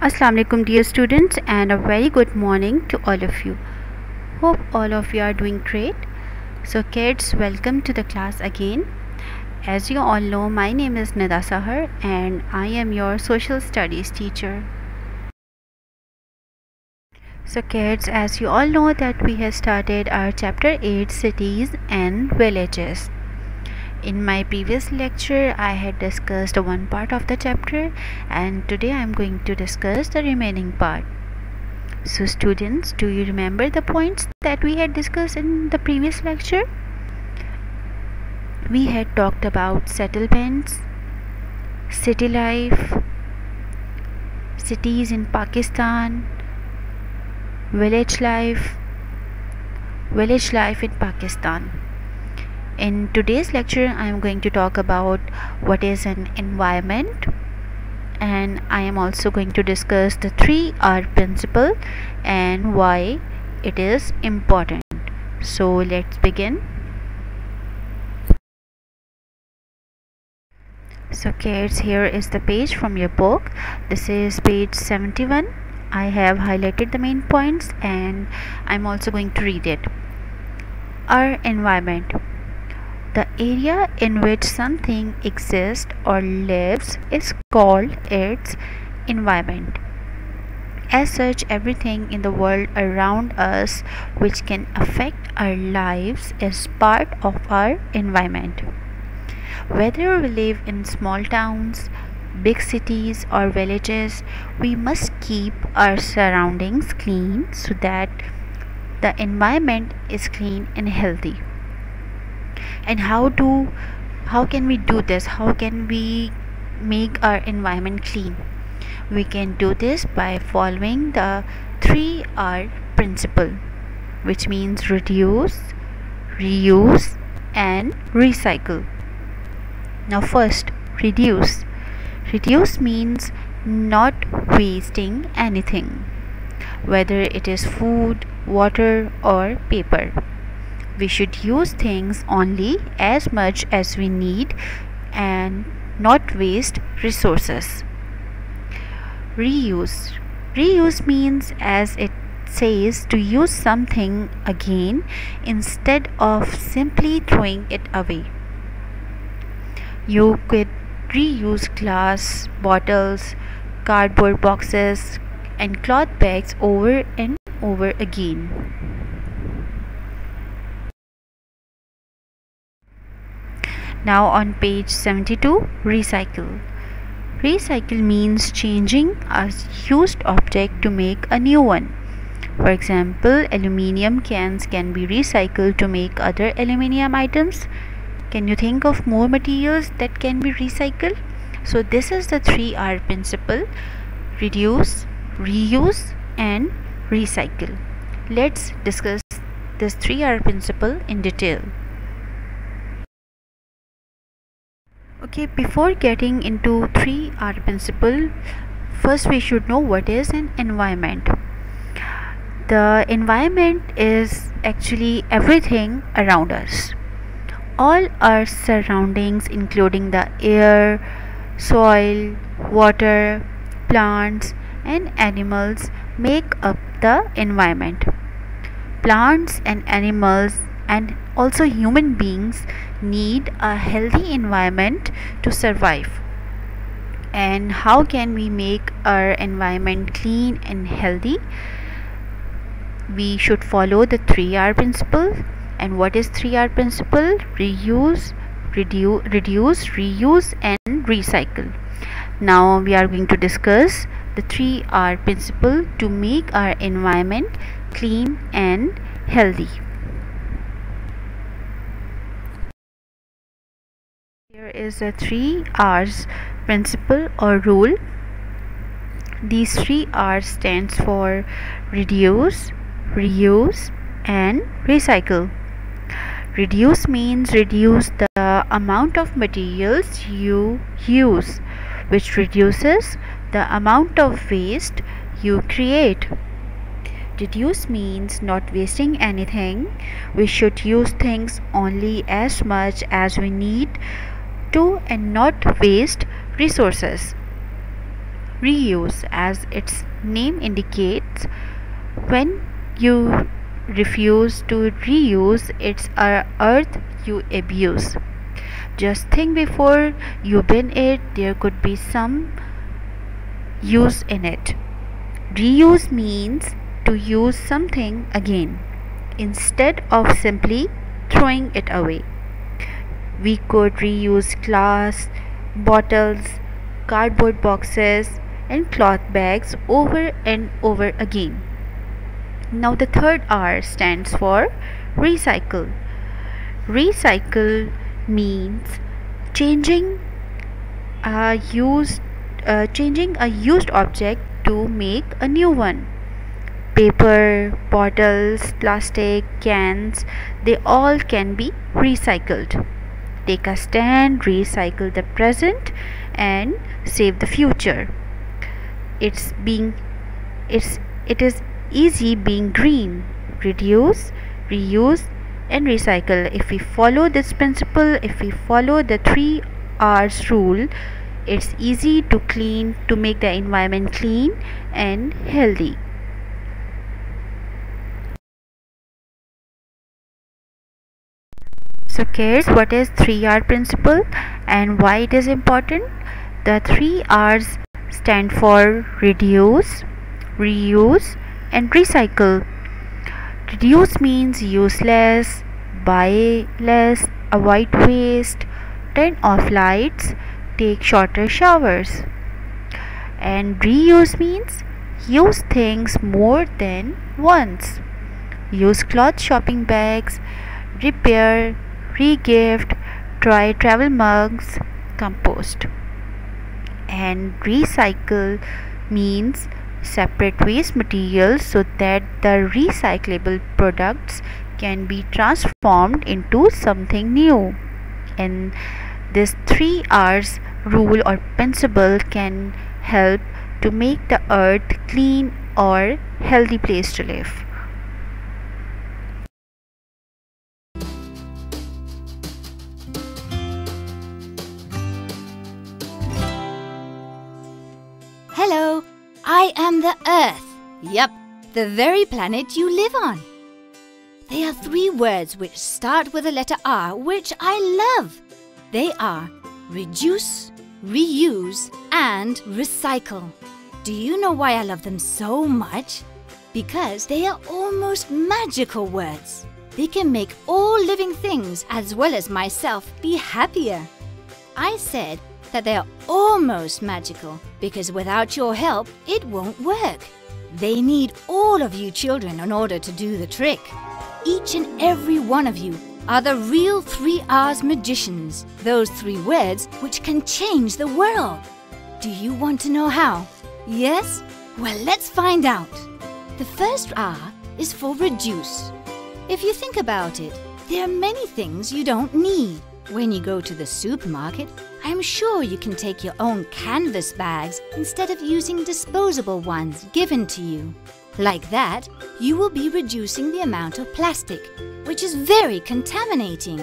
Assalamu alaikum dear students, and a very good morning to all of you. Hope all of you are doing great. So kids, welcome to the class again. As you all know, my name is Nida Sahar and I am your social studies teacher. So kids, as you all know that we have started our chapter 8, cities and villages. In my previous lecture, I had discussed one part of the chapter, and today I am going to discuss the remaining part. So students, do you remember the points that we had discussed in the previous lecture? We had talked about settlements, city life, cities in Pakistan, village life in Pakistan. In today's lecture, I am going to talk about what is an environment, and I am also going to discuss the 3R principle and why it is important. So let's begin. So kids, here is the page from your book. This is page 71. I have highlighted the main points and I'm also going to read it. Our environment. The area in which something exists or lives is called its environment. As such, everything in the world around us which can affect our lives is part of our environment. Whether we live in small towns, big cities or villages, we must keep our surroundings clean so that the environment is clean and healthy. And how can we do this? How can we make our environment clean? We can do this by following the 3R principle, which means reduce, reuse and recycle. Now first, reduce. Reduce means not wasting anything, whether it is food, water or paper. We should use things only as much as we need and not waste resources. Reuse. Reuse means, as it says, to use something again instead of simply throwing it away. You could reuse glass bottles, cardboard boxes and cloth bags over and over again. Now on page 72, recycle. Recycle means changing a used object to make a new one. For example, aluminium cans can be recycled to make other aluminium items. Can you think of more materials that can be recycled? So this is the 3R principle: reduce, reuse and recycle. Let's discuss this 3R principle in detail. Okay, before getting into 3R principle, first we should know what is an environment. The environment is actually everything around us. All our surroundings, including the air, soil, water, plants and animals, make up the environment. Plants and animals and also human beings need a healthy environment to survive. And how can we make our environment clean and healthy? We should follow the 3R principle. And what is 3R principle? Reduce, reuse and recycle. Now we are going to discuss the 3R principle to make our environment clean and healthy. Here is a 3R's principle or rule. These 3R's stands for reduce, reuse and recycle. Reduce means reduce the amount of materials you use, which reduces the amount of waste you create. Reduce means not wasting anything. We should use things only as much as we need to and not waste resources. reuse. As its name indicates, when you refuse to reuse, it's our earth you abuse. Just think before you bin it, there could be some use in it. Reuse means to use something again instead of simply throwing it away. We could reuse glass, bottles, cardboard boxes, and cloth bags over and over again. Now, the third R stands for recycle. Recycle means changing a used object to make a new one. Paper, bottles, plastic, cans, they all can be recycled. Take a stand, recycle the present, and save the future. It is easy being green. Reduce, reuse, and recycle. If we follow this principle, if we follow the 3 R's rule, it's easy to make the environment clean and healthy. So kids, what is 3R principle and why it is important? The 3 R's stand for reduce, reuse, and recycle. Reduce means use less, buy less, avoid waste, turn off lights, take shorter showers. And reuse means use things more than once. Use cloth shopping bags, repair, re-gift, try travel mugs, compost. And recycle means separate waste materials so that the recyclable products can be transformed into something new. And this 3 R's rule or principle can help to make the earth clean or healthy place to live. Hello, I am the Earth. Yup, the very planet you live on. There are 3 words which start with the letter R, which I love. They are reduce, reuse, and recycle. Do you know why I love them so much? Because they are almost magical words. They can make all living things, as well as myself, be happier. I said that they are almost magical because without your help, it won't work. They need all of you children in order to do the trick. Each and every one of you are the real 3 R's magicians, those 3 words which can change the world. Do you want to know how? Yes? Well, let's find out. The first R is for reduce. If you think about it, there are many things you don't need. When you go to the supermarket, I'm sure you can take your own canvas bags instead of using disposable ones given to you. Like that, you will be reducing the amount of plastic, which is very contaminating.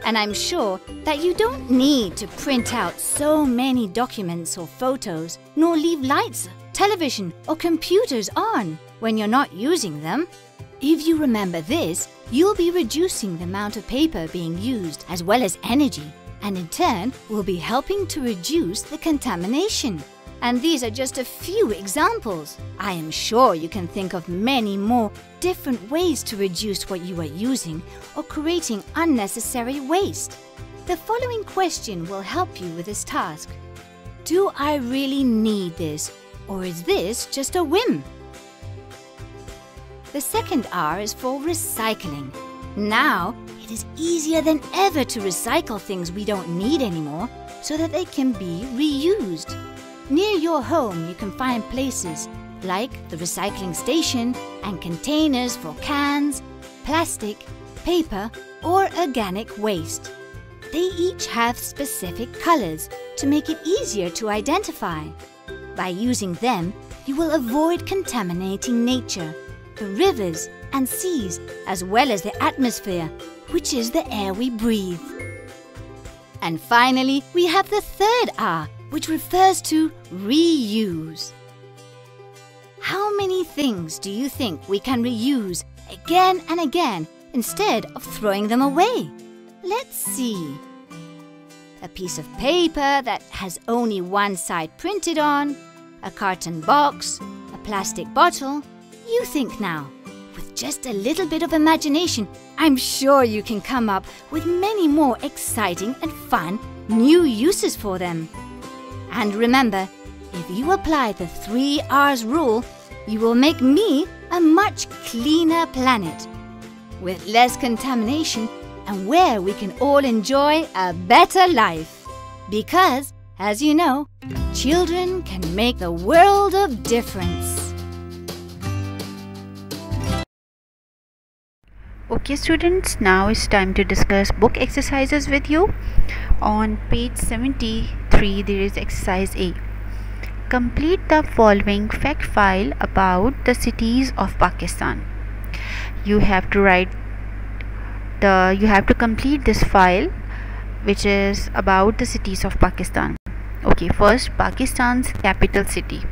And I'm sure that you don't need to print out so many documents or photos, nor leave lights, television, or computers on when you're not using them. If you remember this, you'll be reducing the amount of paper being used as well as energy, and in turn will be helping to reduce the contamination. And these are just a few examples. I am sure you can think of many more different ways to reduce what you are using or creating unnecessary waste. The following question will help you with this task. Do I really need this, or is this just a whim? The second R is for recycling. Now, it is easier than ever to recycle things we don't need anymore so that they can be reused. Near your home, you can find places like the recycling station and containers for cans, plastic, paper, or organic waste. They each have specific colors to make it easier to identify. By using them, you will avoid contaminating nature, the rivers and seas, as well as the atmosphere, which is the air we breathe. And finally, we have the third R which refers to reuse. How many things do you think we can reuse again and again instead of throwing them away? Let's see. A piece of paper that has only one side printed on, a carton box, a plastic bottle. You think now. With just a little bit of imagination, I'm sure you can come up with many more exciting and fun new uses for them. And remember, if you apply the 3 R's rule, you will make me a much cleaner planet with less contamination and where we can all enjoy a better life. Because, as you know, children can make the world of difference. Okay students, now it's time to discuss book exercises with you. On page 73 there is exercise A. Complete the following fact file about the cities of Pakistan. You have to complete this file which is about the cities of Pakistan. Okay, first Pakistan's capital city.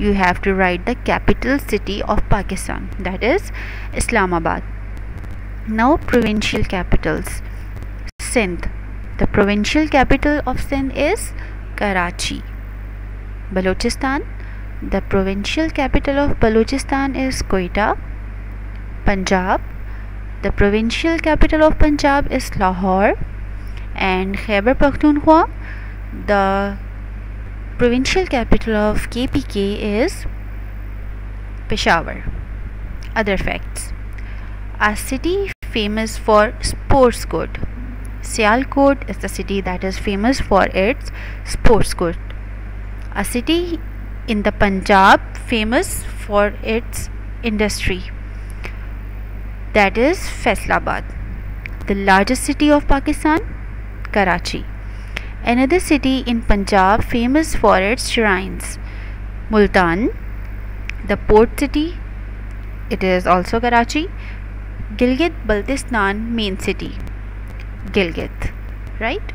You have to write the capital city of Pakistan, that is Islamabad. Now provincial capitals. Sindh. The provincial capital of Sindh is Karachi. Balochistan. The provincial capital of Balochistan is Quetta. Punjab. The provincial capital of Punjab is Lahore. And Khyber Pakhtunkhwa. The provincial capital of KPK is Peshawar. Other facts. A city famous for sports goods. Sialkot is the city that is famous for its sports goods. A city in the Punjab famous for its industry, that is Faisalabad. The largest city of Pakistan, Karachi. Another city in Punjab famous for its shrines, Multan. The port city, it is also Karachi. Gilgit-Baltistan main city, Gilgit, right?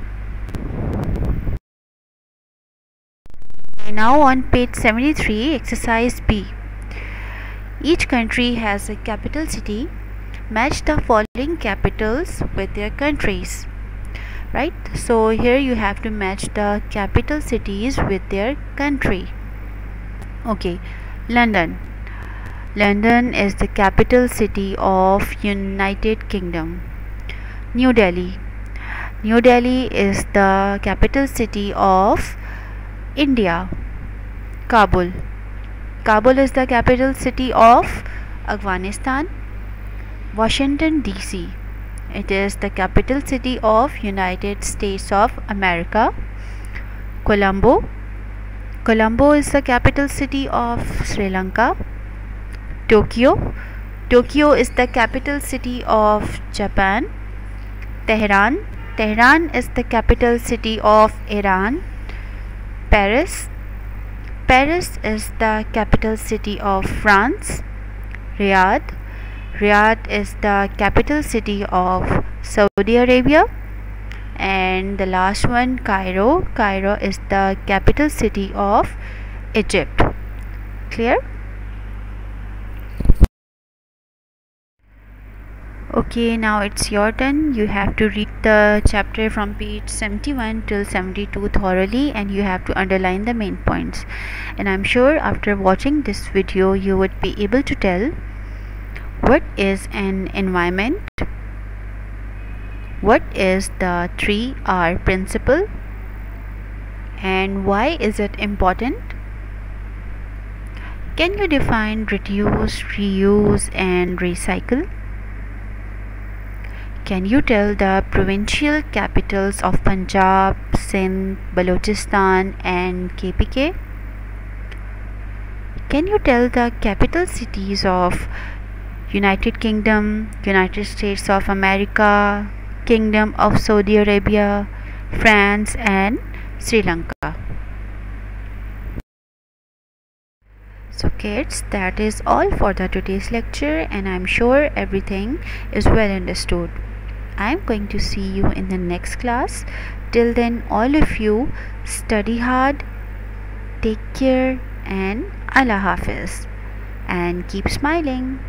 And now on page 73, exercise B. Each country has a capital city. Match the following capitals with their countries, right? So here you have to match the capital cities with their country. Okay, London. London is the capital city of United Kingdom. New Delhi. New Delhi is the capital city of India. Kabul. Kabul is the capital city of Afghanistan. Washington DC. It is the capital city of United States of America. Colombo. Colombo is the capital city of Sri Lanka. Tokyo. Tokyo is the capital city of Japan. Tehran. Tehran is the capital city of Iran. Paris. Paris is the capital city of France. Riyadh. Riyadh is the capital city of Saudi Arabia. And the last one, Cairo. Cairo is the capital city of Egypt. Clear? Okay, now it's your turn. You have to read the chapter from page 71 till 72 thoroughly, and you have to underline the main points. And I'm sure after watching this video you would be able to tell what is an environment, what is the 3R principle, and why is it important. Can you define reduce, reuse and recycle? Can you tell the provincial capitals of Punjab, Sindh, Balochistan and KPK? Can you tell the capital cities of United Kingdom, United States of America, Kingdom of Saudi Arabia, France and Sri Lanka? So kids, that is all for the today's lecture, and I'm sure everything is well understood. I'm going to see you in the next class. Till then, all of you study hard, take care, and Allah Hafiz, and keep smiling.